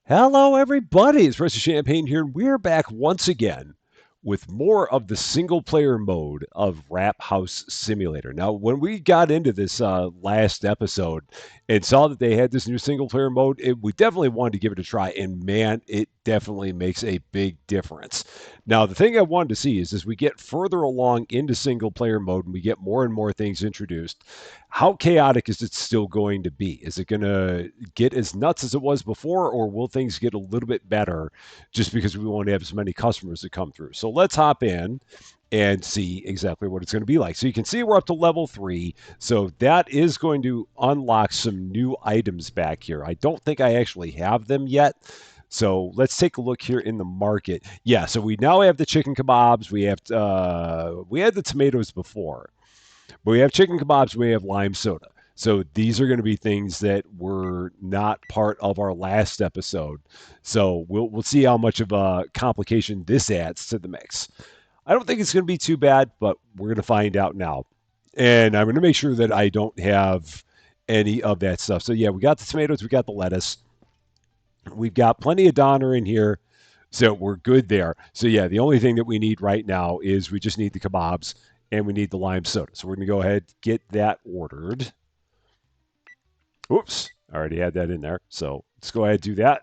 Hello, everybody. It's Mr. Champaign here, and we're back once again with more of the single player mode of Rap House Simulator. Now, when we got into this last episode and saw that they had this new single player mode, we definitely wanted to give it a try, and man, it definitely makes a big difference. Now, the thing I wanted to see is as we get further along into single player mode and we get more and more things introduced, how chaotic is it still going to be? Is it going to get as nuts as it was before, or will things get a little bit better just because we won't have as many customers that come through? So let's hop in and see exactly what it's going to be like. So you can see we're up to level 3. So that is going to unlock some new items back here. I don't think I actually have them yet. So let's take a look here in the market. Yeah, so we now have the chicken kebabs. We had the tomatoes before. But we have chicken kebabs, we have lime soda. So these are going to be things that were not part of our last episode. So we'll see how much of a complication this adds to the mix. I don't think it's going to be too bad, but we're going to find out now. And I'm going to make sure that I don't have any of that stuff. So yeah, we got the tomatoes, we got the lettuce, we've got plenty of Donner in here. So we're good there. So yeah, the only thing that we need right now is we just need the kebabs and we need the lime soda. So we're going to go ahead get that ordered. Oops, I already had that in there. So let's go ahead and do that.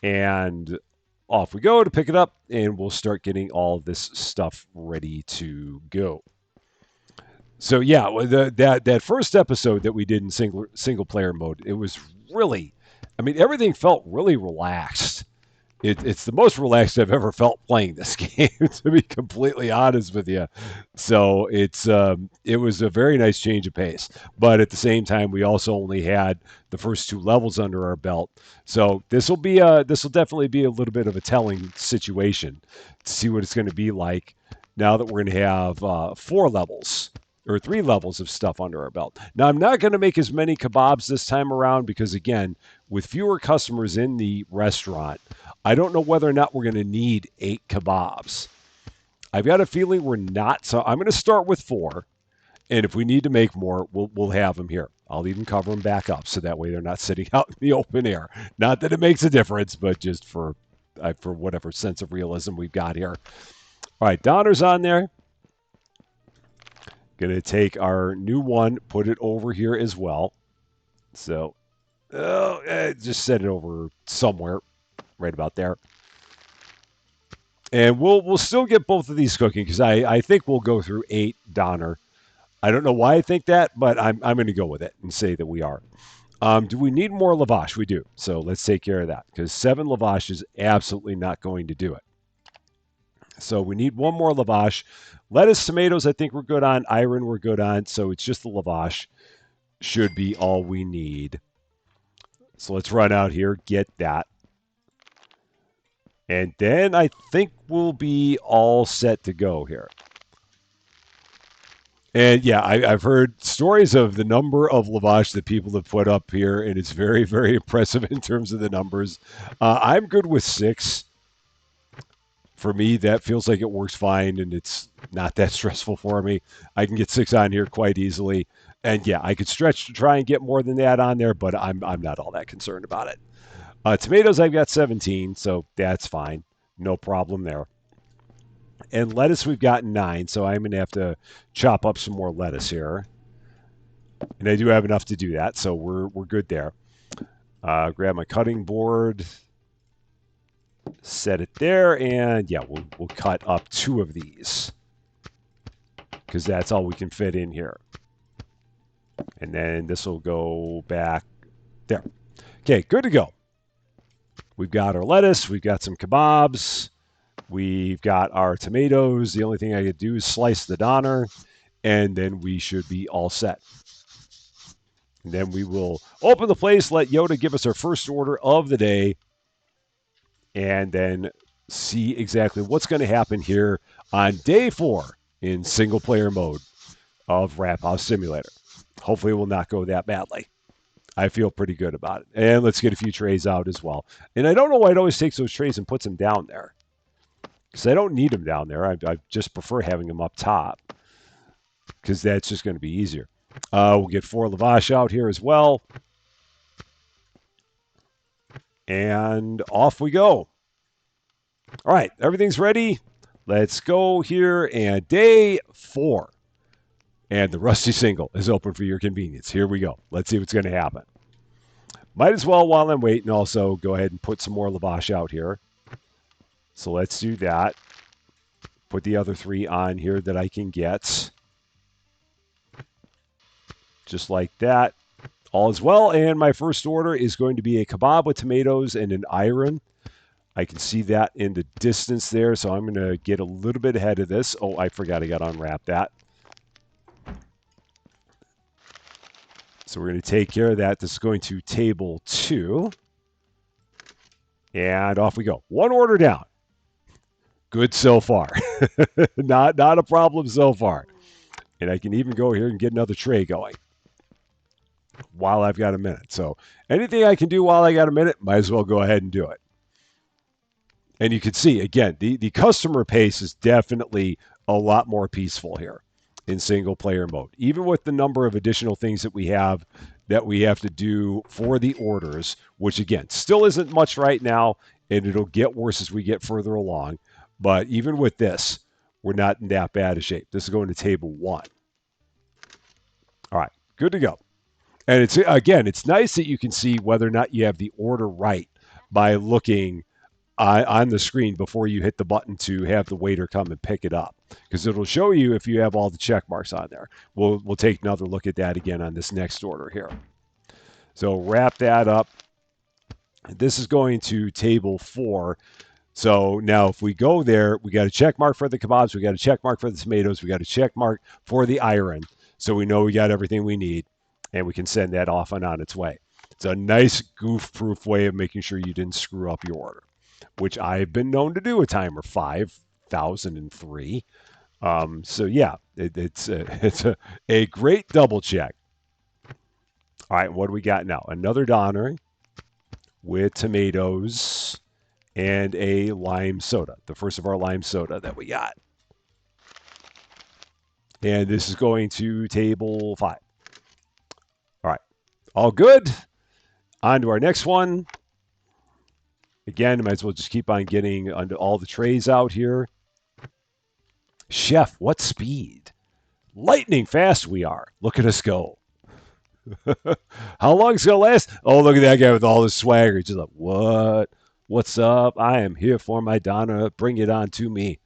And off we go to pick it up, and we'll start getting all this stuff ready to go. So yeah, that first episode that we did in single player mode, it was really, I mean, everything felt really relaxed. It's the most relaxed I've ever felt playing this game, to be completely honest with you. So it was a very nice change of pace. But at the same time, we also only had the first 2 levels under our belt. So this will definitely be a little bit of a telling situation to see what it's going to be like now that we're going to have 4 levels or 3 levels of stuff under our belt. Now, I'm not going to make as many kebabs this time around because, again, with fewer customers in the restaurant, I don't know whether or not we're going to need 8 kebabs. I've got a feeling we're not, so I'm going to start with 4, and if we need to make more, we'll have them here. I'll even cover them back up so that way they're not sitting out in the open air. Not that it makes a difference, but just for whatever sense of realism we've got here. All right, Donner's on there. Going to take our new one, put it over here as well. So, just set it over somewhere, right about there. And we'll still get both of these cooking because I think we'll go through 8 Donner. I don't know why I think that, but I'm going to go with it and say that we are. Do we need more lavash? We do. So let's take care of that because 7 lavash is absolutely not going to do it. So we need one more lavash. Lettuce, tomatoes, I think we're good on. Iron, we're good on. So it's just the lavash. Should be all we need. So let's run out here, get that. And then I think we'll be all set to go here. And yeah, I've heard stories of the number of lavash that people have put up here, and it's very, very impressive in terms of the numbers. I'm good with 6. For me, that feels like it works fine, and it's not that stressful for me. I can get 6 on here quite easily. And yeah, I could stretch to try and get more than that on there, but I'm not all that concerned about it. Tomatoes, I've got 17, so that's fine. No problem there. And lettuce, we've got 9, so I'm going to have to chop up some more lettuce here. And I do have enough to do that, so we're good there. Grab my cutting board, set it there, and yeah, we'll cut up 2 of these because that's all we can fit in here. And then this will go back there. Okay, good to go. We've got our lettuce, we've got some kebabs, we've got our tomatoes. The only thing I could do is slice the Donner, and then we should be all set. And then we will open the place, let Yoda give us our first order of the day, and then see exactly what's going to happen here on day 4 in single player mode of Rap House Simulator. Hopefully it will not go that badly. I feel pretty good about it. And let's get a few trays out as well. And I don't know why it always takes those trays and puts them down there. Because I don't need them down there. I just prefer having them up top. Because that's just going to be easier. We'll get 4 lavash out here as well. And off we go. All right, everything's ready. Let's go here. And day 4. And the Rusty Single is open for your convenience. Here we go. Let's see what's going to happen. Might as well, while I'm waiting, also go ahead and put some more lavash out here. So let's do that. Put the other 3 on here that I can get. Just like that. All is well. And my first order is going to be a kebab with tomatoes and an iron. I can see that in the distance there, so I'm going to get a little bit ahead of this. Oh, I forgot I got to unwrap that. So we're going to take care of that. This is going to table 2. And off we go. 1 order down. Good so far. not a problem so far. And I can even go here and get another tray going while I've got a minute. So anything I can do while I got a minute, might as well go ahead and do it. And you can see, again, the customer pace is definitely a lot more peaceful here in single player mode. Even with the number of additional things that we have to do for the orders, which again, still isn't much right now, and it'll get worse as we get further along. But even with this, we're not in that bad a shape. This is going to table 1. All right, good to go. And it's nice that you can see whether or not you have the order right by looking on the screen before you hit the button to have the waiter come and pick it up, because it'll show you if you have all the check marks on there. We'll take another look at that again on this next order here. So wrap that up. This is going to table 4. So now if we go there, we got a check mark for the kebabs, we got a check mark for the tomatoes, we got a check mark for the iron. So we know we got everything we need, and we can send that off and on its way. It's a nice goof-proof way of making sure you didn't screw up your order, which I've been known to do a time or 5,003. So yeah, it's a great double check. All right, what do we got now? Another doner with tomatoes and a lime soda, the first of our lime soda that we got. And this is going to table 5. All right, all good. On to our next one. Again, might as well just keep on getting onto all the trays out here. Chef, what speed? Lightning fast we are. Look at us go. How long is it going to last? Oh, look at that guy with all his swagger. He's just like, what? What's up? I am here for my doner. Bring it on to me.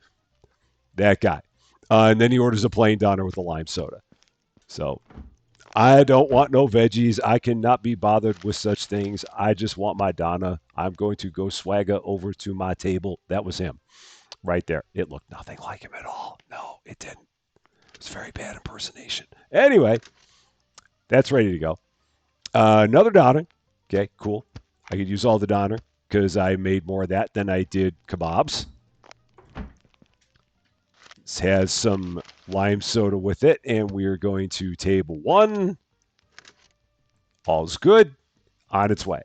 That guy. And then he orders a plain doner with a lime soda. So I don't want no veggies. I cannot be bothered with such things. I just want my doner. I'm going to go swagger over to my table. That was him right there. It looked nothing like him at all. No, it didn't. It was a very bad impersonation. Anyway, that's ready to go. Another doner. Okay, cool. I could use all the doner because I made more of that than I did kebabs. This has some lime soda with it, and we are going to table 1. All's good. On its way.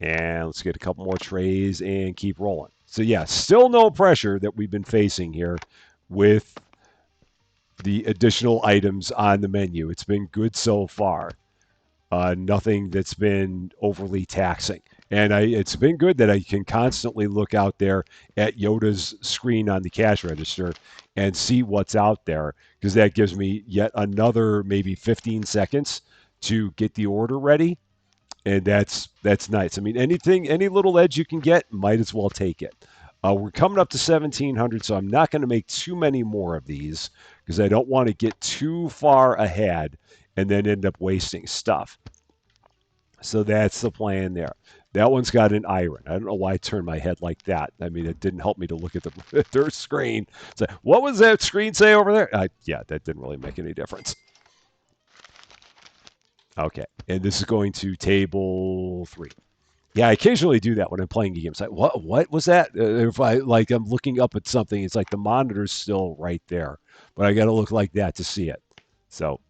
And let's get a couple more trays and keep rolling. So yeah, still no pressure that we've been facing here with the additional items on the menu. It's been good so far. Nothing that's been overly taxing. And it's been good that I can constantly look out there at Yoda's screen on the cash register and see what's out there, because that gives me yet another maybe 15 seconds to get the order ready. And that's nice. I mean, any little edge you can get, might as well take it. We're coming up to 1,700, so I'm not going to make too many more of these because I don't want to get too far ahead and then end up wasting stuff. So that's the plan there. That one's got an iron. I don't know why I turned my head like that. I mean, it didn't help me to look at their screen. So, what was that screen say over there? Yeah, that didn't really make any difference. Okay, and this is going to table 3. Yeah, I occasionally do that when I'm playing a game. It's like, what was that? If I'm looking up at something, it's like the monitor's still right there, but I got to look like that to see it. So,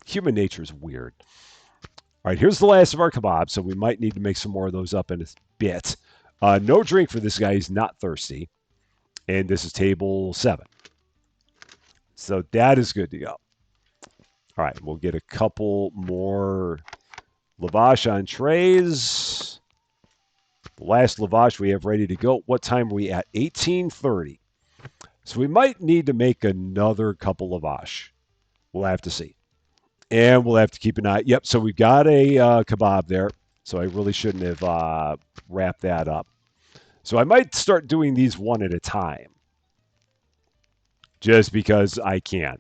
human nature is weird. All right, here's the last of our kebabs, so we might need to make some more of those up in a bit. No drink for this guy. He's not thirsty. And this is table 7. So that is good to go. All right, we'll get a couple more lavash on trays. The last lavash we have ready to go. What time are we at? 18:30. So we might need to make another couple lavash. We'll have to see. And we'll have to keep an eye. Yep, so we've got a kebab there. So I really shouldn't have wrapped that up. So I might start doing these one at a time. Just because I can.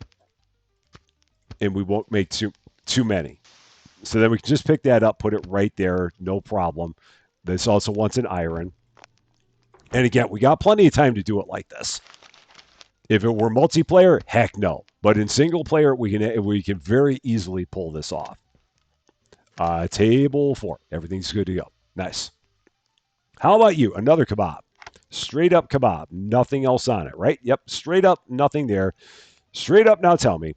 And we won't make too many. So then we can just pick that up, put it right there, no problem. This also wants an iron. And again, we got plenty of time to do it like this. If it were multiplayer, heck no. But in single player, we can very easily pull this off. Table 4. Everything's good to go. Nice. How about you? Another kebab. Straight up kebab. Nothing else on it, right? Yep. Straight up, nothing there. Straight up, now tell me.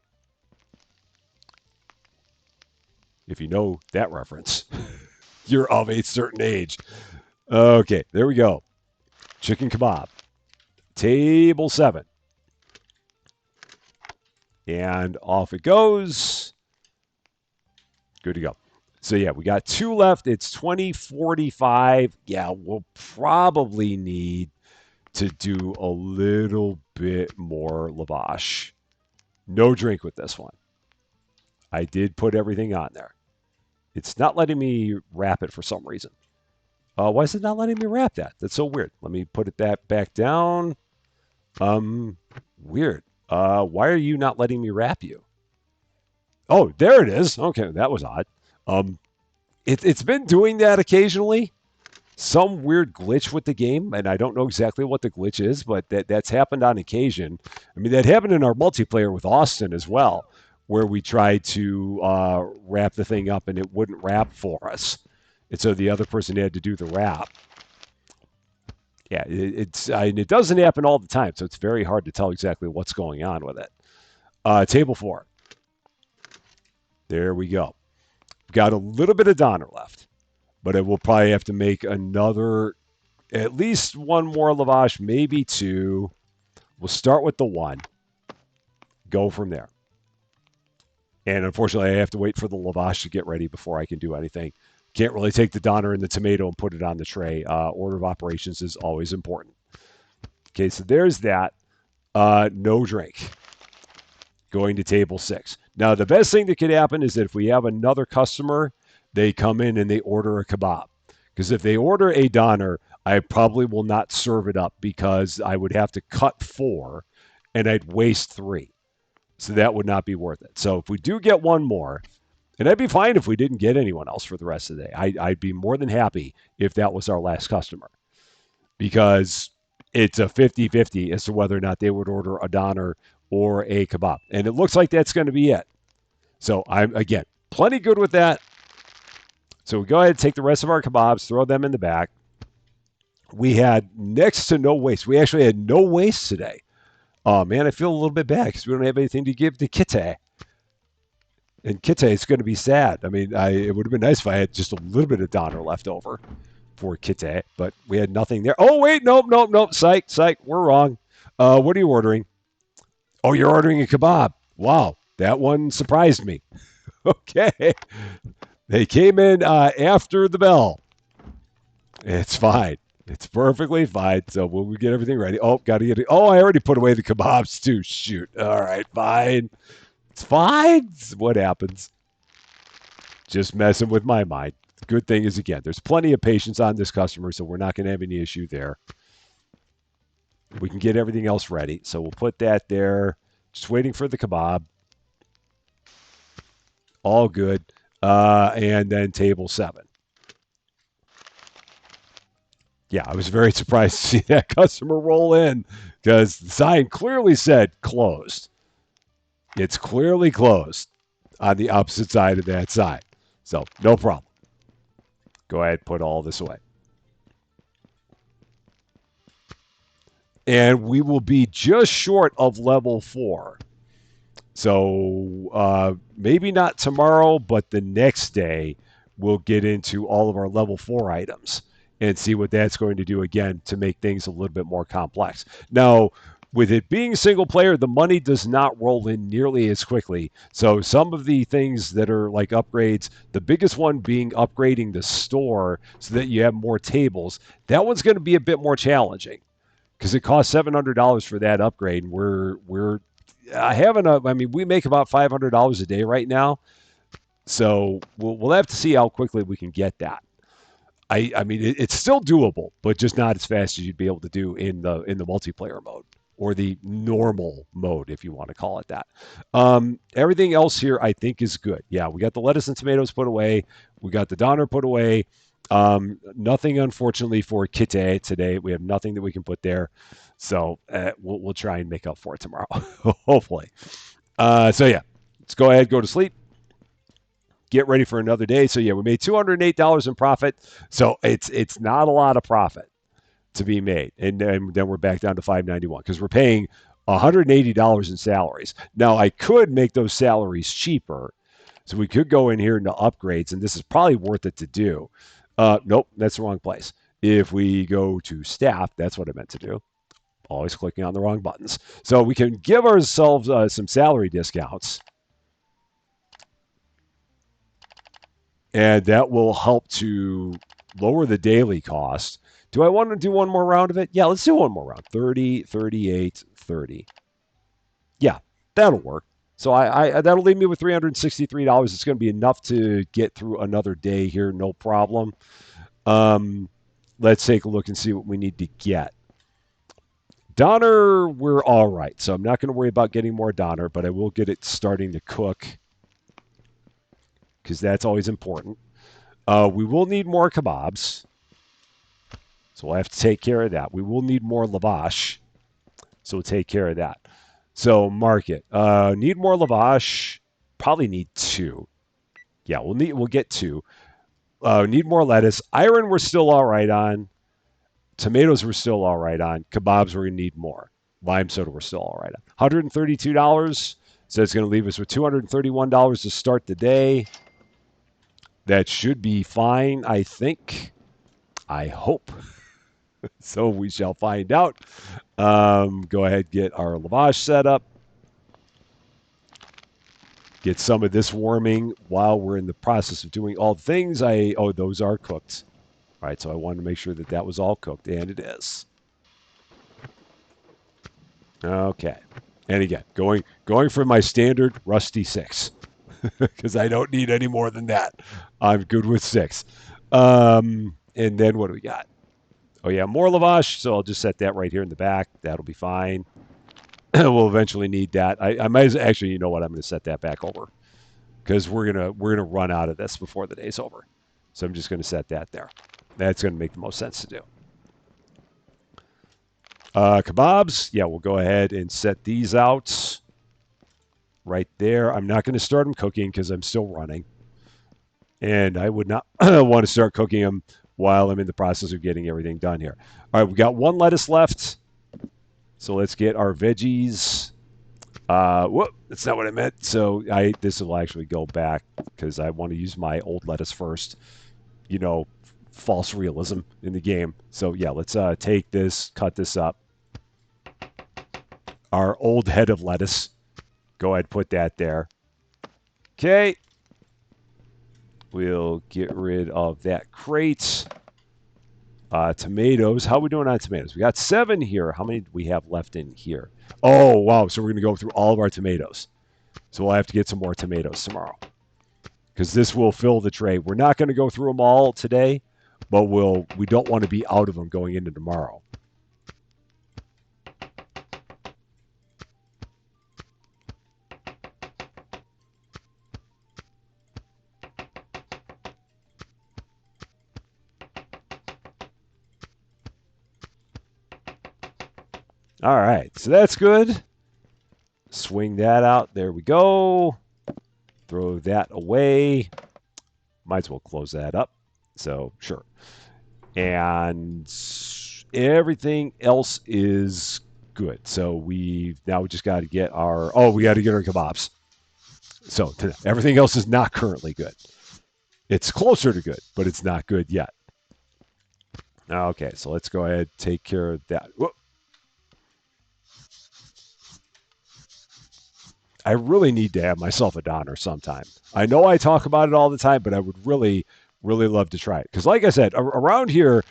If you know that reference, you're of a certain age. Okay, there we go. Chicken kebab. Table 7. And off it goes. Good to go. So, yeah, we got 2 left. It's 20:45. Yeah, we'll probably need to do a little bit more lavash. No drink with this one. I did put everything on there. It's not letting me wrap it for some reason. Why is it not letting me wrap that? That's so weird. Let me put it back down. Weird. Why are you not letting me wrap you? Oh, there it is. Okay, that was odd. It's been doing that occasionally. Some weird glitch with the game, and I don't know exactly what the glitch is, but that's happened on occasion. I mean, that happened in our multiplayer with Austin as well, where we tried to wrap the thing up and it wouldn't wrap for us. And so the other person had to do the wrap. Yeah, it doesn't happen all the time, so it's very hard to tell exactly what's going on with it. Table 4. There we go. Got a little bit of Donner left, but I will probably have to make another, at least one more lavash, maybe 2. We'll start with the 1. Go from there. And unfortunately, I have to wait for the lavash to get ready before I can do anything. Can't really take the Donner and the tomato and put it on the tray. Order of operations is always important. Okay, so there's that. No drink. Going to table 6. Now, the best thing that could happen is that if we have another customer, they come in and they order a kebab. Because if they order a Donner, I probably will not serve it up because I would have to cut 4 and I'd waste 3. So that would not be worth it. So if we do get one more, and I'd be fine if we didn't get anyone else for the rest of the day. I'd be more than happy if that was our last customer. Because it's a 50-50 as to whether or not they would order a Donner or a kebab. And it looks like that's going to be it. So I'm, again, plenty good with that. So we go ahead and take the rest of our kebabs, throw them in the back. We had next to no waste. We actually had no waste today. Oh, man, I feel a little bit bad because we don't have anything to give to Kitty. And Kitty is going to be sad. I mean, it would have been nice if I had just a little bit of Donner left over for Kitty, but we had nothing there. Oh, wait, nope. Psych, we're wrong. What are you ordering? Oh, you're ordering a kebab. Wow, that one surprised me. Okay. They came in after the bell. It's fine. It's perfectly fine. So we'll get everything ready. Oh, got to get it. Oh, I already put away the kebabs too. Shoot. All right, fine. It's fine. What happens? Just messing with my mind. The good thing is, again, there's plenty of patience on this customer, so we're not going to have any issue there. We can get everything else ready. So we'll put that there. Just waiting for the kebab. All good. And then table 7. Yeah, I was very surprised to see that customer roll in because the sign clearly said closed. It's clearly closed on the opposite side of that sign. So no problem. Go ahead, put all this away. And we will be just short of level 4. So maybe not tomorrow, but the next day we'll get into all of our level 4 items and see what that's going to do again to make things a little bit more complex. Now, With it being single player, the money does not roll in nearly as quickly. So some of the things that are like upgrades, the biggest one being upgrading the store so that you have more tables, that one's going to be a bit more challenging because it costs $700 for that upgrade. We're having a, I mean, we make about $500 a day right now, so we'll have to see how quickly we can get that. I mean, it's still doable, but just not as fast as you'd be able to do in the multiplayer mode or the normal mode, if you want to call it that. Everything else here, I think, is good. Yeah, we got the lettuce and tomatoes put away. We got the donner put away. Nothing, unfortunately, for Kite today. We have nothing that we can put there. So we'll try and make up for it tomorrow, hopefully. So, yeah, let's go ahead, go to sleep, get ready for another day. So, yeah, we made $208 in profit. So it's not a lot of profit to be made. And then we're back down to $591 because we're paying $180 in salaries. Now, I could make those salaries cheaper. So we could go in here into upgrades, and this is probably worth it to do. Nope, that's the wrong place. If we go to staff, that's what I meant to do. Always clicking on the wrong buttons. So we can give ourselves some salary discounts. And that will help to lower the daily cost. Do I want to do one more round of it? Yeah, let's do one more round. 30, 38, 30. Yeah, that'll work. So that'll leave me with $363. It's going to be enough to get through another day here, no problem. Let's take a look and see what we need to get. Donner, we're all right. So I'm not going to worry about getting more Donner, but I will get it starting to cook because that's always important. We will need more kebabs. So we'll have to take care of that. We will need more lavash. So we'll take care of that. So market. Need more lavash. Probably need 2. Yeah, we'll get 2. Need more lettuce. Iron we're still all right on. Tomatoes we're still all right on. Kebabs we're gonna need more. Lime soda we're still all right on. $132. So it's gonna leave us with $231 to start the day. That should be fine, I think. I hope. So we shall find out. Go ahead, get our lavash set up. Get some of this warming while we're in the process of doing all the things. Those are cooked. All right, so I wanted to make sure that that was all cooked, and it is. Okay. And again, going for my standard rusty 6 because I don't need any more than that. I'm good with 6. And then what do we got? Oh, yeah, more lavash, so I'll just set that right here in the back. That'll be fine. We'll eventually need that. I might actually, you know what? I'm going to set that back over because we're gonna run out of this before the day's over. So I'm just going to set that there. That's going to make the most sense to do. Kebabs, yeah, we'll go ahead and set these out right there. I'm not going to start them cooking because I'm still running. And I would not want to start cooking them while I'm in the process of getting everything done here. All right, we got 1 lettuce left. So let's get our veggies. Whoop, that's not what I meant. So this will actually go back because I want to use my old lettuce first. You know, false realism in the game. So yeah, let's take this, cut this up. Our old head of lettuce. Go ahead, put that there. Okay. We'll get rid of that crate. Tomatoes. How are we doing on tomatoes? We got 7 here. How many do we have left in here? Oh, wow. So we're going to go through all of our tomatoes. So we'll have to get some more tomatoes tomorrow because this will fill the tray. We're not going to go through them all today, but we don't want to be out of them going into tomorrow. All right, so that's good. Swing that out. There we go. Throw that away. Might as well close that up. So, sure. And everything else is good. So we just got to get we got to get our kebabs. So everything else is not currently good. It's closer to good, but it's not good yet. Okay, so let's go ahead and take care of that. Whoop. I really need to have myself a Donner sometime. I know I talk about it all the time, but I would really, really love to try it. Because, like I said, around here,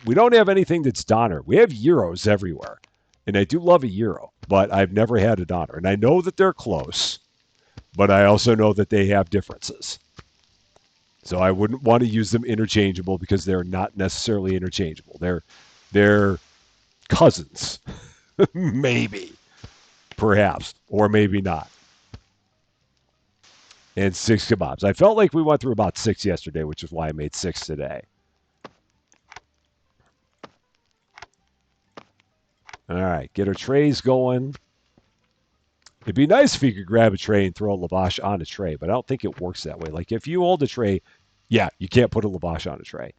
we don't have anything that's Donner. We have gyros everywhere. And I do love a gyro, but I've never had a Donner. And I know that they're close, but I also know that they have differences. So I wouldn't want to use them interchangeable because they're not necessarily interchangeable. They're cousins, maybe, perhaps, or maybe not. And 6 kebabs. I felt like we went through about 6 yesterday, which is why I made 6 today. All right, get our trays going. It'd be nice if you could grab a tray and throw a lavash on a tray, but I don't think it works that way. Like if you hold a tray, yeah, you can't put a lavash on a tray.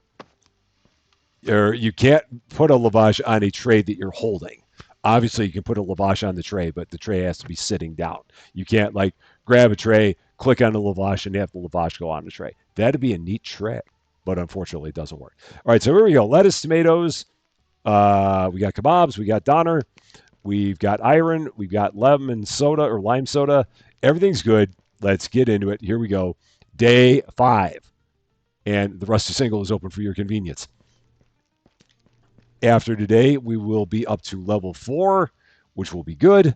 Or you can't put a lavash on a tray that you're holding. Obviously, you can put a lavash on the tray, but the tray has to be sitting down. You can't like grab a tray, click on the lavash, and have the lavash go on the tray. That'd be a neat trick, but unfortunately, it doesn't work. All right, so here we go. Lettuce, tomatoes. We got kebabs. We got Donner. We've got iron. We've got lemon soda or lime soda. Everything's good. Let's get into it. Here we go. Day 5. And the Rusty Single is open for your convenience. After today, we will be up to level 4, which will be good.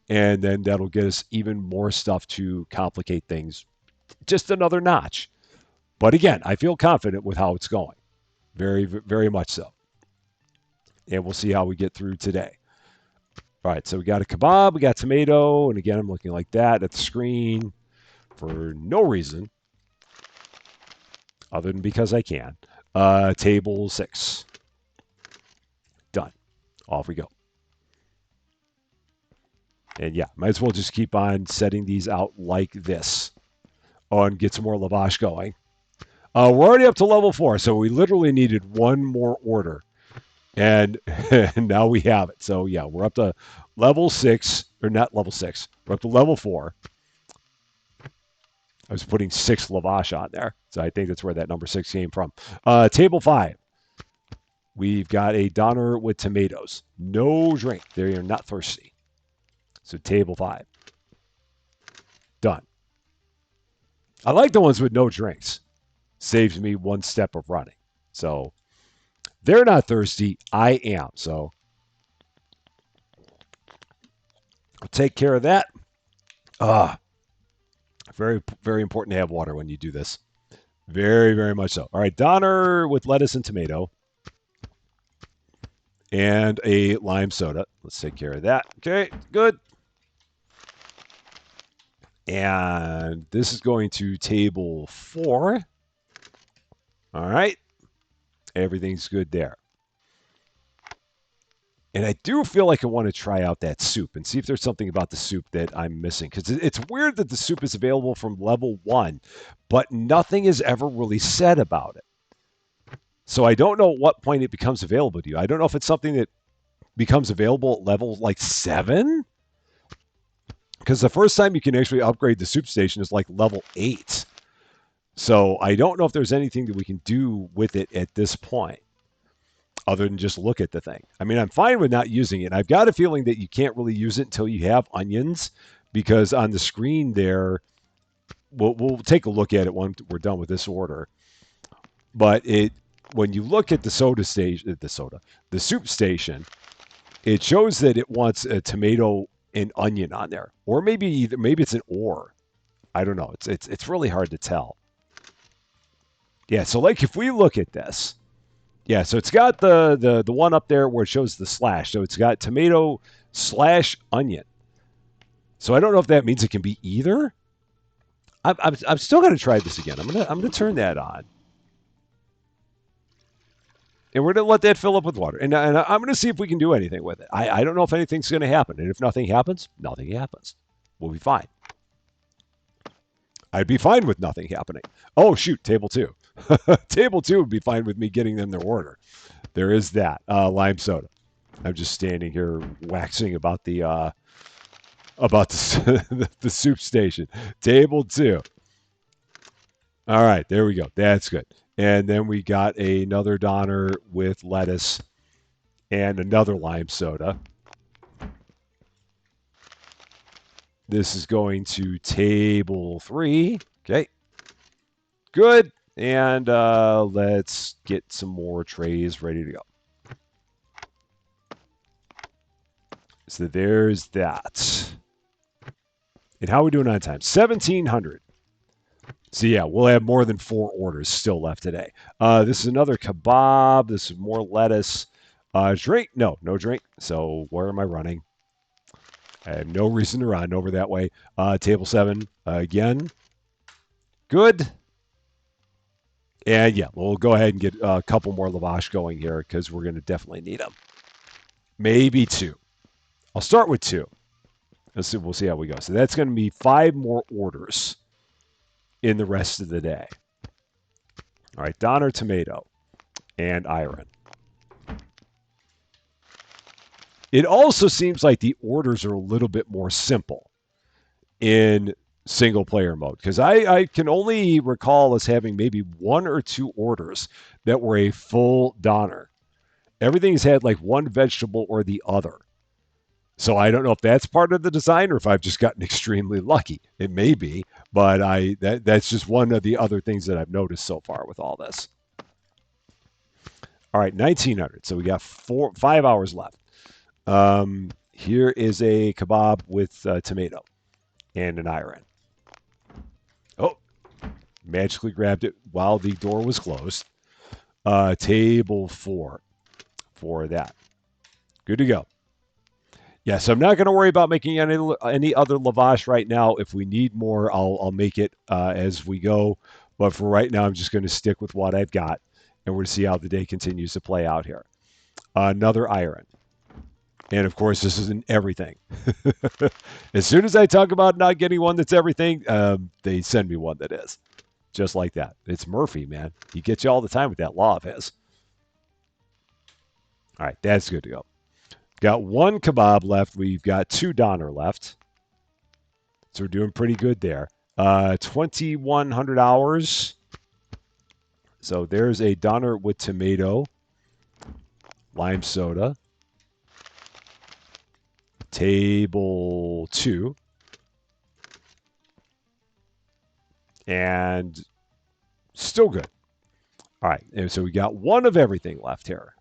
And then that'll get us even more stuff to complicate things just another notch. But again, I feel confident with how it's going. Very, very much so. And we'll see how we get through today. All right, so we got a kebab, we got tomato, and again, I'm looking like that at the screen for no reason other than because I can. Table 6. Done. Off we go. And yeah, might as well just keep on setting these out like this. Oh, and get some more lavash going. We're already up to level 4, so we literally needed one more order. And now we have it. So yeah, we're up to level 6, or not level 6. We're up to level 4. I was putting 6 lavash on there. So I think that's where that number 6 came from. Table 5. We've got a Donner with tomatoes. No drink. They are not thirsty. So table 5. Done. I like the ones with no drinks. Saves me one step of running. So they're not thirsty. I am. So I'll take care of that. Very, very important to have water when you do this. Very, very much so. All right, Donner with lettuce and tomato. And a lime soda. Let's take care of that. Okay, good. And this is going to table 4. All right. Everything's good there. And I do feel like I want to try out that soup and see if there's something about the soup that I'm missing. Because it's weird that the soup is available from level 1, but nothing is ever really said about it. So I don't know at what point it becomes available to you. I don't know if it's something that becomes available at level like 7. Because the first time you can actually upgrade the soup station is like level 8. So I don't know if there's anything that we can do with it at this point other than just look at the thing. I mean, I'm fine with not using it. I've got a feeling that you can't really use it until you have onions because on the screen there, we'll take a look at it when we're done with this order. But when you look at the soup station, it shows that it wants a tomato and onion on there, or maybe it's an or. I don't know. It's really hard to tell. Yeah, so like if we look at this, yeah, so it's got the one up there where it shows the slash. So it's got tomato / onion. So I don't know if that means it can be either. I'm still gonna try this again. I'm gonna turn that on. And we're going to let that fill up with water. And I'm going to see if we can do anything with it. I don't know if anything's going to happen. And if nothing happens, nothing happens. We'll be fine. I'd be fine with nothing happening. Oh, shoot, table 2. Table 2 would be fine with me getting them their order. There is that. Lime soda. I'm just standing here waxing about the the soup station. Table 2. All right, there we go. That's good. And then we got another Donner with lettuce and another lime soda. This is going to table 3. Okay, good. And let's get some more trays ready to go. So there's that. And how are we doing on time? 1,700. So yeah, we'll have more than 4 orders still left today. This is another kebab. This is more lettuce. Drink? No, no drink. So where am I running? I have no reason to run over that way. Table 7 again. Good. And yeah, we'll go ahead and get a couple more lavash going here because we're going to definitely need them. Maybe 2. I'll start with 2. We'll see how we go. So that's going to be 5 more orders in the rest of the day. All right, Donner tomato and iron. It also seems like the orders are a little bit more simple in single player mode because I can only recall us having maybe 1 or 2 orders that were a full Donner. Everything's had like one vegetable or the other. So I don't know if that's part of the design or if I've just gotten extremely lucky. It may be, but that's just one of the other things that I've noticed so far with all this. All right, 1900. So we got 5 hours left. Here is a kebab with tomato and an iron. Oh, magically grabbed it while the door was closed. Table 4 for that. Good to go. Yeah, so I'm not going to worry about making any other lavash right now. If we need more, I'll make it as we go. But for right now, I'm just going to stick with what I've got, and we're going to see how the day continues to play out here. Another iron. And of course, this isn't everything. As soon as I talk about not getting one that's everything, they send me one that is. Just like that. It's Murphy, man. He gets you all the time with that law of his. All right, that's good to go. Got 1 kebab left. We've got 2 Donner left. So we're doing pretty good there. 2,100 hours. So there's a Donner with tomato, lime soda. Table 2. And still good. All right. And so we got 1 of everything left here.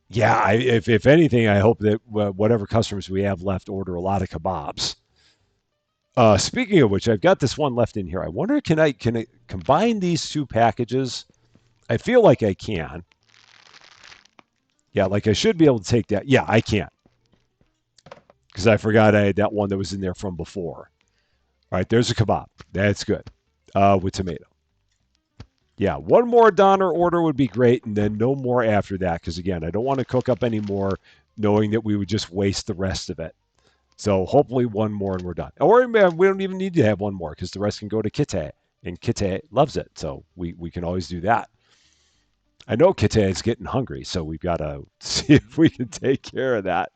Yeah, if anything, I hope that whatever customers we have left order a lot of kebabs. Speaking of which, I've got this one left in here. I wonder, can I combine these 2 packages? I feel like I can. Yeah, like I should be able to take that. Yeah, I can. Because I forgot I had that one that was in there from before. All right, there's a kebab. That's good. With tomato. Yeah, 1 more Donner order would be great, and then no more after that. Because again, I don't want to cook up any more, knowing that we would just waste the rest of it. So hopefully 1 more and we're done. Or man, we don't even need to have 1 more because the rest can go to Kitty, and Kitty loves it. So we can always do that. I know Kitty is getting hungry, so we've got to see if we can take care of that.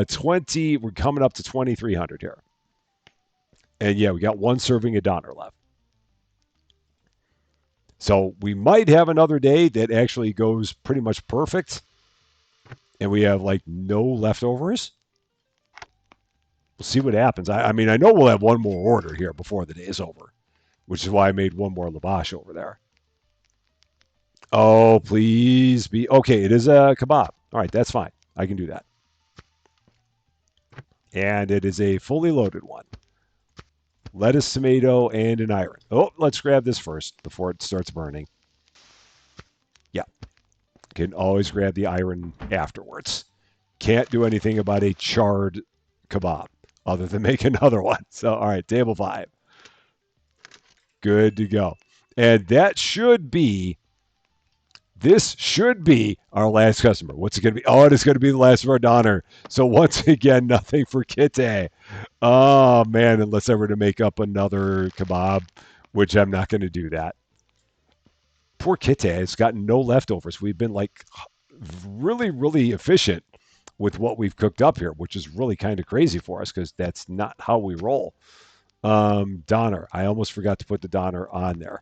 20. We're coming up to 2,300 here. And yeah, we got 1 serving of Donner left. So we might have another day that actually goes pretty much perfect. And we have like no leftovers. We'll see what happens. I mean, I know we'll have 1 more order here before the day is over, which is why I made 1 more lavash over there. Oh, please be. Okay, it is a kebab. All right, that's fine. I can do that. And it is a fully loaded one. Lettuce, tomato, and an iron. Oh, let's grab this first before it starts burning. Yeah. Can always grab the iron afterwards. Can't do anything about a charred kebab other than make another one. So, all right, table 5. Good to go. And this should be our last customer. What's it going to be? Oh, it is going to be the last of our Donner. So once again, nothing for Kitty. Oh, man, unless I were to make up another kebab, which I'm not going to do that. Poor Kitty has gotten no leftovers. We've been like really, really efficient with what we've cooked up here, which is really kind of crazy for us because that's not how we roll. Donner. I almost forgot to put the Donner on there,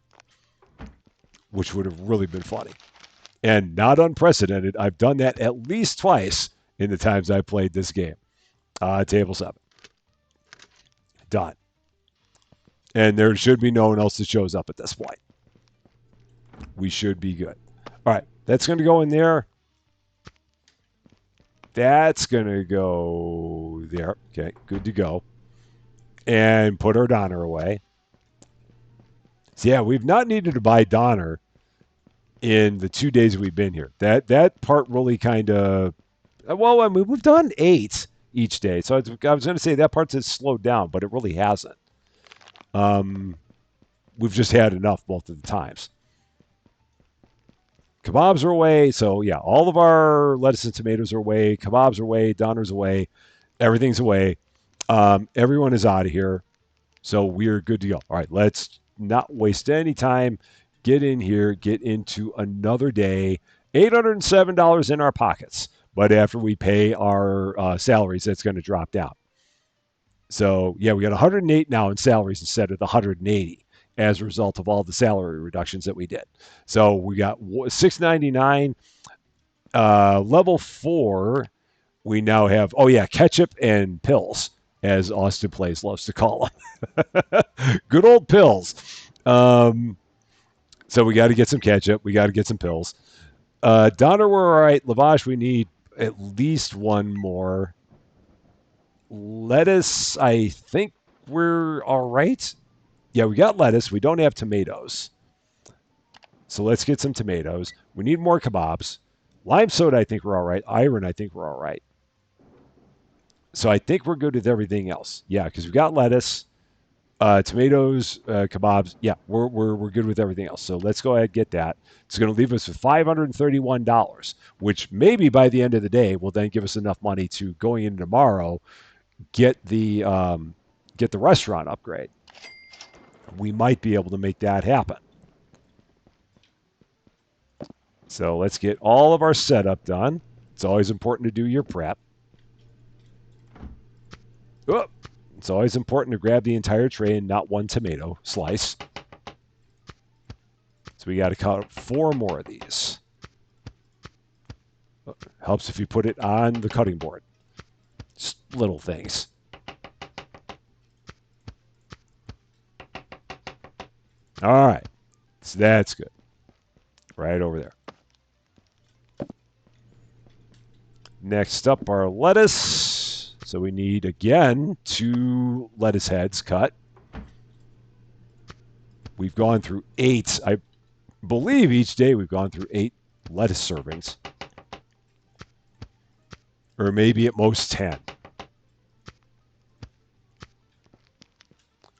which would have really been funny. And not unprecedented. I've done that at least twice in the times I've played this game. Table 7. done. And there should be no one else that shows up at this point. We should be good. All right, that's going to go in there. That's going to go there. Okay, good to go. And put our Donner away. So yeah, we've not needed to buy Donner in the 2 days we've been here. That part really kind of, well, I mean, we've done 8 each day. So I was going to say that part has slowed down, but it really hasn't. We've just had enough both of the times. Kebabs are away. So yeah, all of our lettuce and tomatoes are away. Kebabs are away. Donner's away. Everything's away. Everyone is out of here. So we're good to go. All right, let's not waste any time. Get in here, get into another day. $807 in our pockets. But after we pay our salaries, that's going to drop down. So yeah, we got 108 now in salaries instead of the 180 as a result of all the salary reductions that we did. So we got 699. Level 4, we now have, oh yeah, ketchup and pills, as Austin Plays loves to call them. Good old pills. So we got to get some ketchup. We got to get some pills. Donner, we're all right. Lavash, we need at least one more. Lettuce, I think we're all right. Yeah, we got lettuce. We don't have tomatoes. So let's get some tomatoes. We need more kebabs. Lime soda, I think we're all right. Iron, I think we're all right. So I think we're good with everything else. Yeah, because we got lettuce, tomatoes, kebabs. Yeah, we're good with everything else. So let's go ahead and get that. It's going to leave us with $531, which maybe by the end of the day will then give us enough money to going into tomorrow get the restaurant upgrade. We might be able to make that happen. So let's get all of our setup done. It's always important to do your prep. Oh, it's always important to grab the entire tray and not one tomato slice. So we got to cut 4 more of these. Helps if you put it on the cutting board. Just little things. All right. So that's good. Right over there. Next up, our lettuce. So we need, again, 2 lettuce heads cut. We've gone through 8. I believe each day we've gone through 8 lettuce servings. Or maybe at most 10.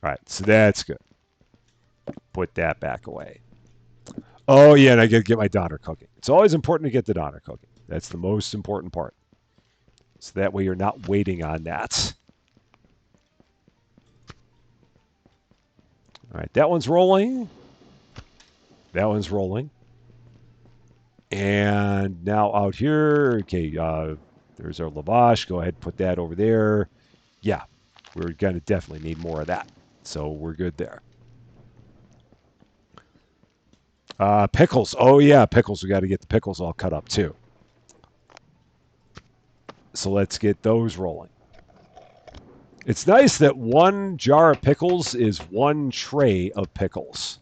All right, so that's good. Put that back away. Oh, yeah, and I got to get my Donner cooking. It's always important to get the Donner cooking. That's the most important part. So that way you're not waiting on that. All right, that one's rolling. That one's rolling. And now out here, okay, there's our lavash. Go ahead and put that over there. Yeah, we're going to definitely need more of that. So we're good there. Pickles. Oh, yeah, pickles. We got to get the pickles all cut up, too. So let's get those rolling. It's nice that 1 jar of pickles is 1 tray of pickles.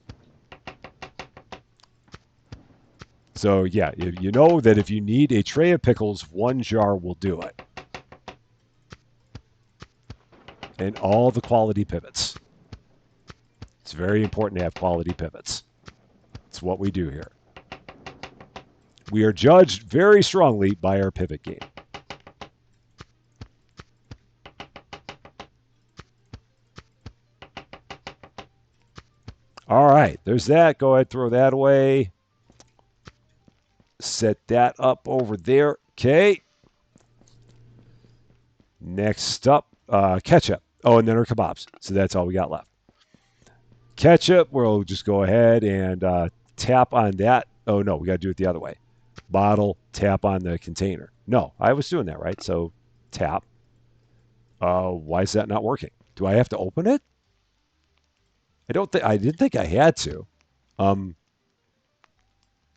So, yeah, you know that if you need a tray of pickles, 1 jar will do it. And all the quality pivots. It's very important to have quality pivots. It's what we do here. We are judged very strongly by our pivot game. All right, there's that. Go ahead, throw that away. Set that up over there. Okay. Next up, ketchup. Oh, and then our kebabs. So that's all we got left. Ketchup, we'll just go ahead and tap on that. Oh, no, we got to do it the other way. Bottle, tap on the container. No, I was doing that, right? So tap. Why is that not working? Do I have to open it? I didn't think I had to.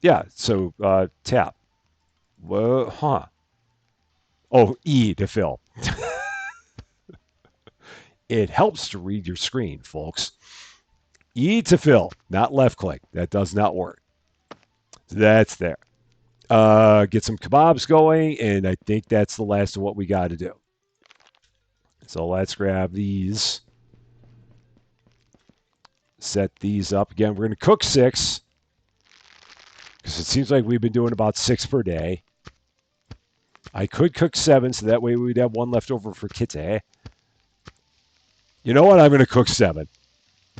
Yeah, so tap. Huh. Oh, E to fill. It helps to read your screen, folks. E to fill, not left click. That does not work. That's there. Get some kebabs going, and I think that's the last of what we got to do. So let's grab these. Set these up. Again, we're going to cook 6 because it seems like we've been doing about 6 per day. I could cook 7, so that way we'd have 1 left over for Kitty. You know what? I'm going to cook 7.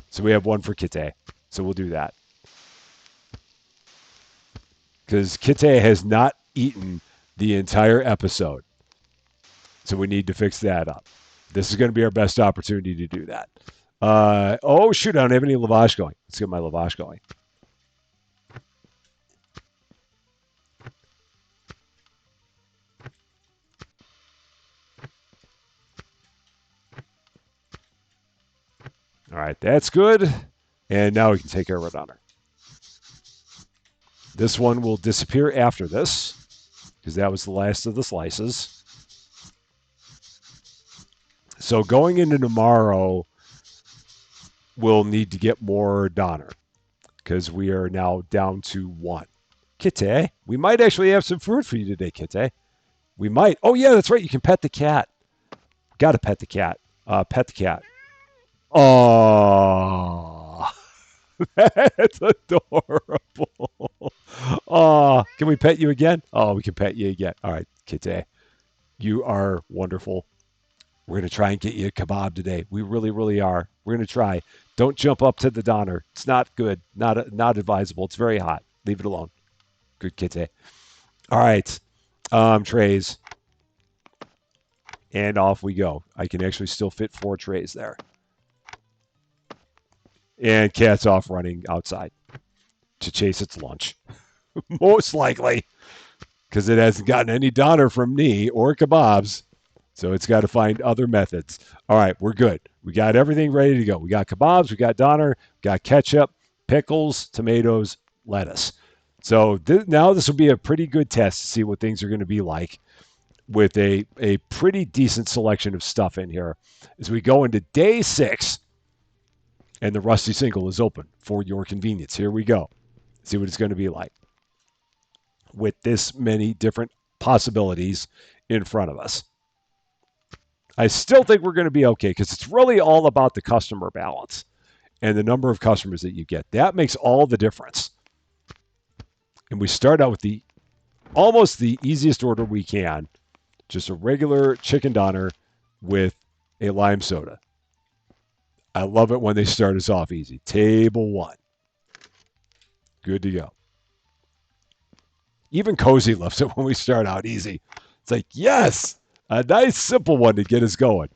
So we have 1 for Kitty. So we'll do that. Because Kitty has not eaten the entire episode. So we need to fix that up. This is going to be our best opportunity to do that. Oh, shoot, I don't have any lavage going. Let's get my lavage going. All right, that's good. And now we can take care of our donor. This one will disappear after this because that was the last of the slices. So going into tomorrow, we'll need to get more donor because we are now down to 1. Kitty, we might actually have some fruit for you today, Kitty. We might. Oh, yeah, that's right. You can pet the cat. Got to pet the cat. Pet the cat. Oh, that's adorable. Oh, can we pet you again? Oh, we can pet you again. All right, Kitty. You are wonderful. We're going to try and get you a kebab today. We really, really are. We're going to try. Don't jump up to the donor. It's not good. Not advisable. It's very hot. Leave it alone. Good Kitty. All right. Trays. And off we go. I can actually still fit 4 trays there. And cat's off running outside to chase its lunch. Most likely. Because it hasn't gotten any donor from me or kebabs. So it's got to find other methods. All right, we're good. We got everything ready to go. We got kebabs, we got donor, got ketchup, pickles, tomatoes, lettuce. So now this will be a pretty good test to see what things are going to be like with a pretty decent selection of stuff in here as we go into day 6 and the Rusty Single is open for your convenience. Here we go. See what it's going to be like with this many different possibilities in front of us. I still think we're going to be okay because it's really all about the customer balance and the number of customers that you get. That makes all the difference. And we start out with almost the easiest order we can, just a regular chicken doner with a lime soda. I love it when they start us off easy. Table 1. Good to go. Even Cozy loves it when we start out easy. It's like, yes, a nice simple one to get us going.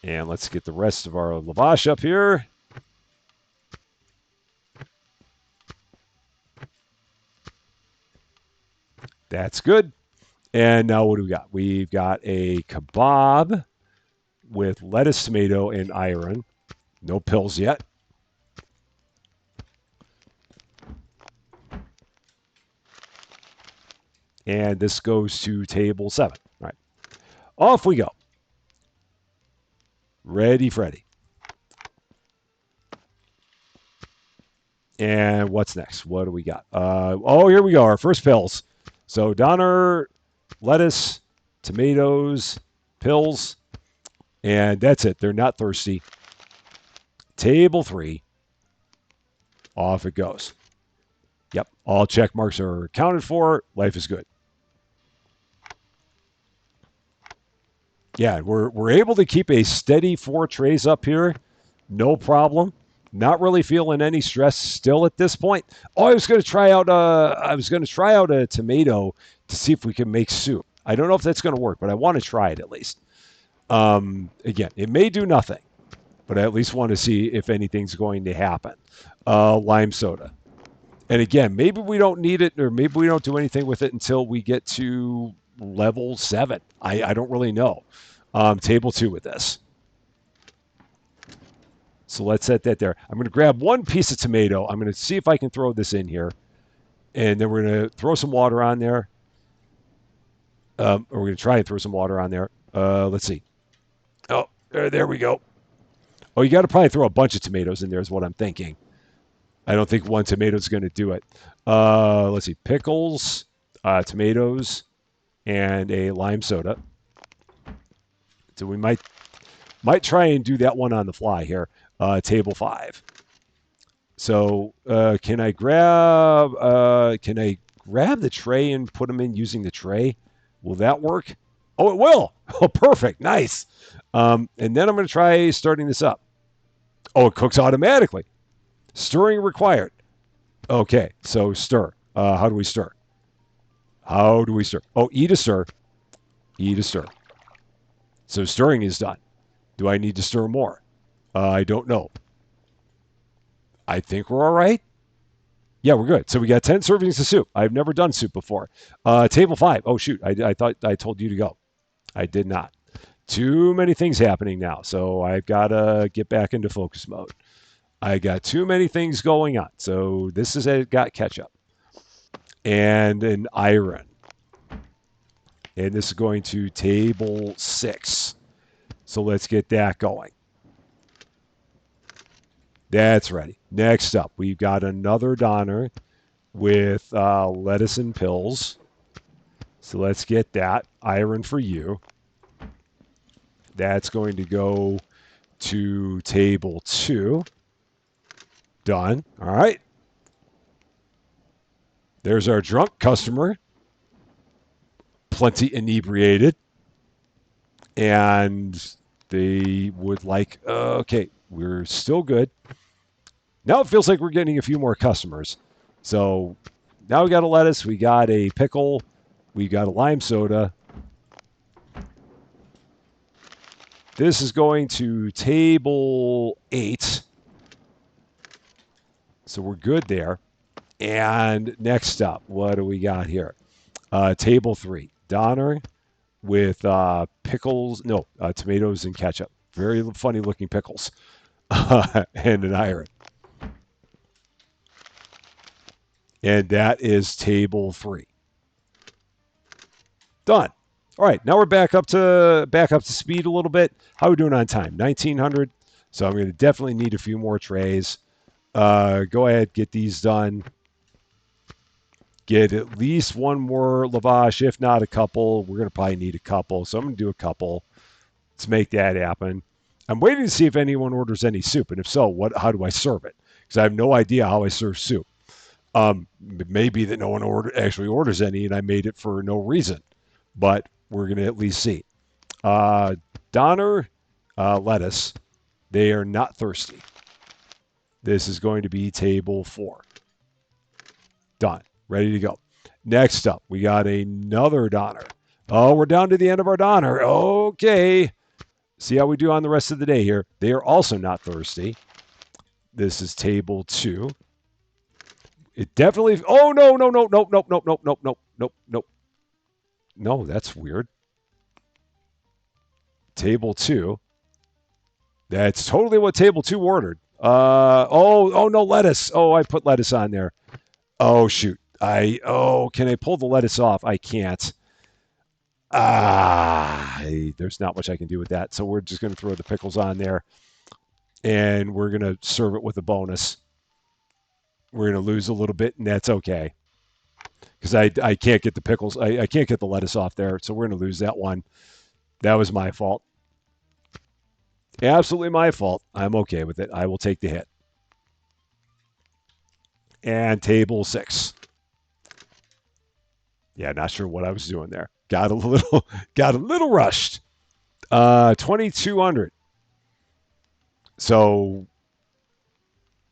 And let's get the rest of our lavash up here. That's good. And now what do we got? We've got a kebab with lettuce, tomato, and iron. No pills yet. And this goes to table 7. All right. Off we go. Ready, Freddy. And what's next? What do we got? Oh, here we go. Our first pills. So doner, lettuce, tomatoes, pills, and that's it. They're not thirsty. Table 3. Off it goes. Yep, all check marks are accounted for. Life is good. Yeah, we're able to keep a steady 4 trays up here. No problem. Not really feeling any stress still at this point. Oh, I was going to try out a tomato to see if we can make soup. I don't know if that's going to work, but I want to try it at least. Again, it may do nothing, but I at least want to see if anything's going to happen. Lime soda. And again, maybe we don't need it, or maybe we don't do anything with it until we get to level 7. I don't really know. Table 2 with this. So let's set that there. I'm going to grab 1 piece of tomato. I'm going to see if I can throw this in here. And then we're going to throw some water on there. Or we're going to try and throw some water on there. Let's see. Oh, there we go. Oh, you got to probably throw a bunch of tomatoes in there is what I'm thinking. I don't think one tomato is going to do it. Let's see. Pickles, tomatoes, and a lime soda. So we might try and do that one on the fly here. Table 5. So can I grab the tray and put them in using the tray? Will that work? Oh, it will. Oh, perfect. Nice. And then I'm going to try starting this up. Oh, it cooks automatically. Stirring required. Okay, so stir. How do we stir? How do we stir? Oh, E to stir. E to stir. So stirring is done. Do I need to stir more? I don't know. I think we're all right. Yeah, we're good. So we got 10 servings of soup. I've never done soup before. Table 5. Oh, shoot. I thought I told you to go. I did not. Too many things happening now. So I've got to get back into focus mode. I got too many things going on. So this is got ketchup and an iron. And this is going to table 6. So let's get that going. That's ready. Next up, we've got another doner with lettuce and pills. So let's get that. Iron for you. That's going to go to table 2. Done. All right. There's our drunk customer. Plenty inebriated. And they would like, okay, we're still good. Now it feels like we're getting a few more customers. So now we got a lettuce, we got a pickle, we got a lime soda. This is going to table 8. So we're good there. And next up, what do we got here? Table 3. Doner with pickles, no, tomatoes and ketchup. Very funny looking pickles. And an iron. And that is table 3. Done. All right, now we're back up to speed a little bit. How are we doing on time? 1900. So I'm going to definitely need a few more trays. Go ahead, get these done. Get at least one more lavash, if not a couple. We're going to probably need a couple, so I'm going to do a couple. Let's make that happen. I'm waiting to see if anyone orders any soup, and if so, how do I serve it? Because I have no idea how I serve soup. Maybe that no one actually orders any, and I made it for no reason. But we're going to at least see. Doner, lettuce. They are not thirsty. This is going to be table 4. Done. Ready to go. Next up, we got another doner. Oh, we're down to the end of our doner. Okay. See how we do on the rest of the day here. They are also not thirsty. This is table 2. It definitely. Oh, no, no, no, no, no, no, no, no, no, no, no. No, that's weird. Table 2. That's totally what table 2 ordered. Oh no, lettuce. Oh, I put lettuce on there. Oh shoot. Can I pull the lettuce off? I can't. There's not much I can do with that. So we're just going to throw the pickles on there, and we're going to serve it with a bonus. We're going to lose a little bit, and that's okay. Because I can't get the pickles. I can't get the lettuce off there, so we're going to lose that one. That was my fault. Absolutely my fault. I'm okay with it. I will take the hit. And table 6. Yeah, not sure what I was doing there. Got a little rushed. 2200. So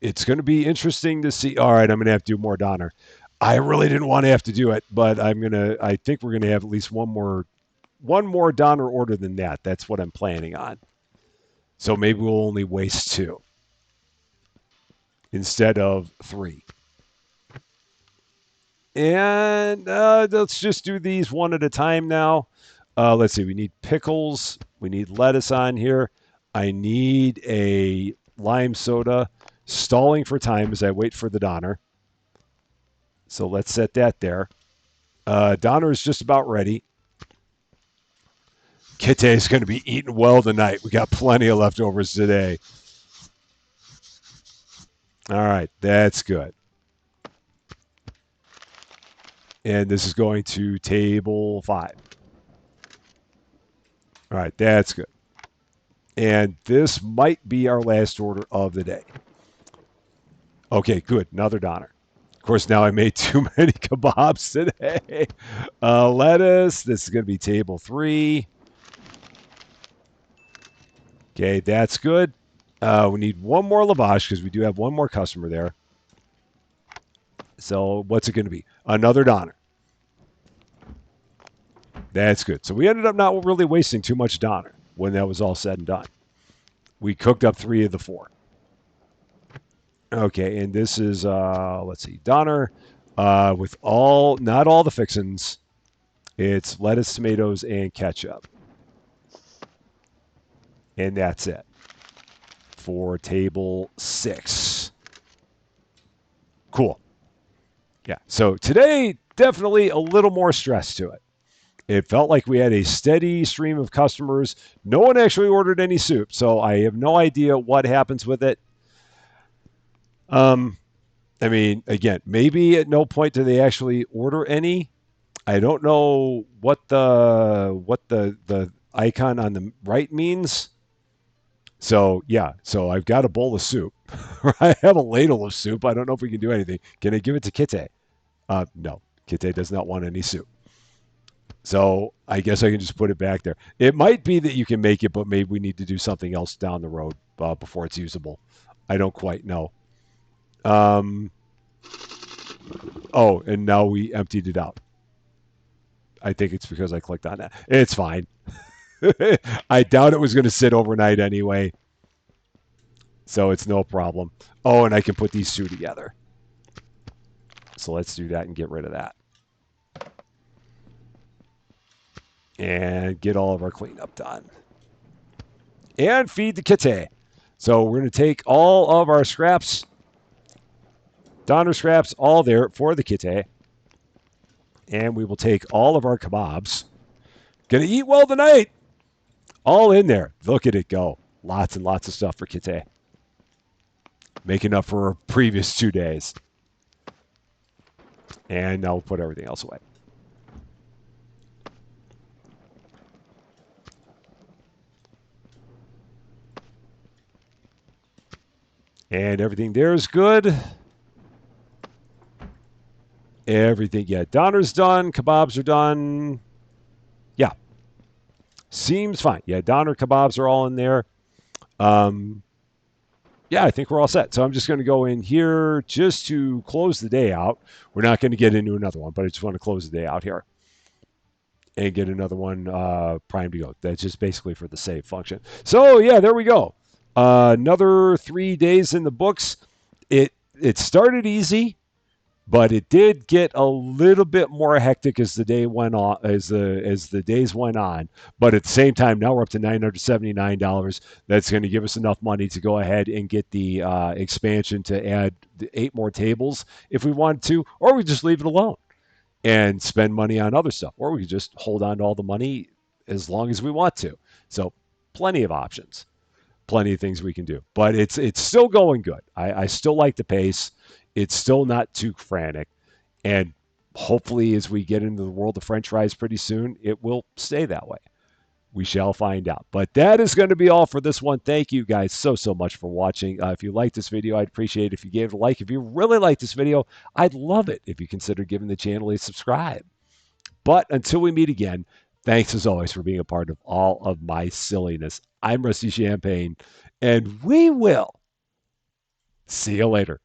it's going to be interesting to see. All right, I'm going to have to do more doner. I really didn't want to have to do it, but I think we're going to have at least one more doner order than that. That's what I'm planning on. So maybe we'll only waste 2 instead of 3. And let's just do these one at a time now. Let's see. We need pickles. We need lettuce on here. I need a lime soda. Stalling for time as I wait for the doner. So let's set that there. Doner is just about ready. Kitte's going to be eating well tonight. We got plenty of leftovers today. All right, that's good. And this is going to table 5. All right, that's good. And this might be our last order of the day. Okay, good. Another Donner. Of course, now I made too many kebabs today. Lettuce. This is going to be table 3. Okay, that's good. We need one more lavash because we do have one more customer there. So what's it going to be? Another Donner. That's good. So we ended up not really wasting too much Donner when that was all said and done. We cooked up 3 of the 4. Okay, and this is let's see, Donner with not all the fixins. It's lettuce, tomatoes, and ketchup, and that's it for table 6. Cool. Yeah. So today, definitely a little more stress to it. It felt like we had a steady stream of customers. No one actually ordered any soup, so I have no idea what happens with it. Um, I mean, again, maybe at no point do they actually order any. I don't know what the icon on the right means. So yeah, so I've got a bowl of soup. I have a ladle of soup. I don't know if we can do anything. Can I give it to Kite? No, Kite does not want any soup. So I guess I can just put it back there. It might be that you can make it, but maybe we need to do something else down the road before it's usable. I don't quite know. Um, oh, and now we emptied it out. I think it's because I clicked on that. It's fine. I doubt it was going to sit overnight anyway, so it's no problem. Oh, and I can put these 2 together. So let's do that and get rid of that. And get all of our cleanup done. And feed the kitty. So we're going to take all of our scraps, Donner scraps, all there for the kitty. And we will take all of our kebabs. Gonna eat well tonight. All in there. Look at it go. Lots and lots of stuff for kitty. Making up for previous 2 days. And now we'll put everything else away. And everything there is good. Everything, yeah. Donner's done. Kebabs are done. Yeah. Seems fine. Yeah, Donner kebabs are all in there. Um, yeah, I think we're all set. So I'm just going to go in here just to close the day out. We're not going to get into another one, but I just want to close the day out here and get another one primed to go. That's just basically for the save function. So yeah, there we go. Another 3 days in the books. It started easy, but it did get a little bit more hectic as the day went on, as the days went on. But at the same time, now we're up to $979. That's going to give us enough money to go ahead and get the expansion to add 8 more tables if we wanted to, or we just leave it alone and spend money on other stuff, or we could just hold on to all the money as long as we want to. So plenty of options, plenty of things we can do. But it's still going good. I still like the pace. It's still not too frantic. And hopefully as we get into the world of French fries pretty soon, it will stay that way. We shall find out. But that is going to be all for this one. Thank you guys so much for watching. If you like this video, I'd appreciate it if you gave it a like. If you really like this video, I'd love it if you consider giving the channel a subscribe. But until we meet again, thanks as always for being a part of all of my silliness. I'm Rusty Champagne, and we will see you later.